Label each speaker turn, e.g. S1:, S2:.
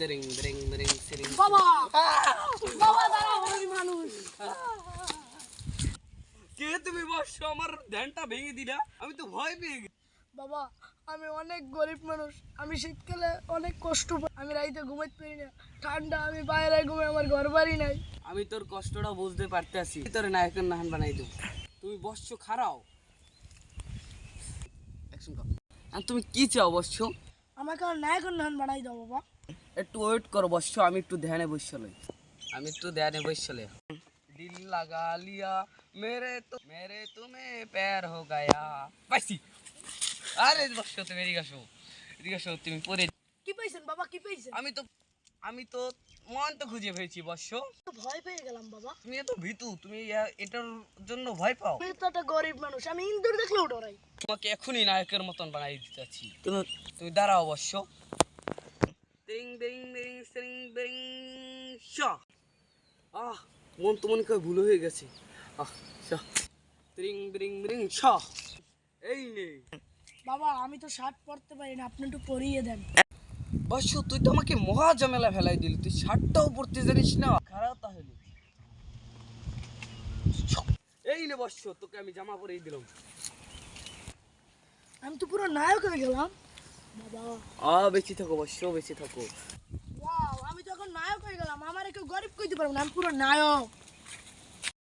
S1: তেরিং Bering Bering সিরিং।
S2: বাবা বাবা দাঁড়াও, আমি মানুষ।
S1: কে তুমি বর্ষ? আমার ধ্যানটা ভেঙে দিলা, আমি তো ভয় পেয়ে গেছি।
S2: বাবা আমি অনেক গরিব মানুষ, আমি শীতকালে অনেক কষ্ট পাই, আমি রাইতে ঘুমাইতে পারি না, ঠান্ডা, আমি বাইরে ঘুমাই, আমার ঘর বাড়ি নাই।
S1: আমি তোর কষ্টটা বুঝতে পারতেছি, তোর নায়কের নাহান বানাই দেবো। তুমি বর্ষ খারাও, আর তুমি কি চাও বর্ষ?
S2: আমাকে আর নায়কের নান বানাই দাও বাবা।
S1: একটু ওয়েট করো বর্ষ, আমি একটু ধ্যানে বসলে, দিল লাগা লিয়া মেরে তুমি প্যার হো গায়া। পাইছি। আরে বর্ষ তুমি এদিকে আসো, তুমি পরে।
S2: কি পাইছেন বাবা, কি পাইছেন?
S1: আমি তো মন তো খুঁজে পেয়েছি বর্ষ।
S2: তো ভয় পেয়ে গেলাম বাবা।
S1: তুমি এত ভীতু, তুমি এটার জন্য ভয় পাও?
S2: আমি তো একটা গরিব মানুষ, আমি ইন্দুর দেখলেও ডরাই।
S1: তোমাকে এখনই নায়কের মতন বানাই দিতে চাচ্ছি। তুমি দাঁড়াও অবশ্য। তিং বিং বিং সিং বিং শ। মন তো মনে ভুল হয়ে গেছে। শ তিং বিং বিং শ। এই নে
S2: বাবা আমি তো শার্ট পরতে পারি না, আপনি একটু পরিয়ে দেন।
S1: বর্ষ, তুই তো আমাকে মহা ঝামেলা ফেলাই দিলি, তুই শার্টটাও পরতে জানিস না। খারাপ তাহলে এই নে বর্ষ, তোকে আমি জামা পরেই দিলাম।
S2: আমি তো পুরো নায়ক হয়ে গেলাম বাবা।
S1: বেঁচে থাকো বর্ষ, বেঁচে থাকো।
S2: ওয়াও, আমি তো এখন নায়ক হয়ে গেলাম, আমার কেউ গরিব কইতে পারবো না, আমি পুরো নায়ক।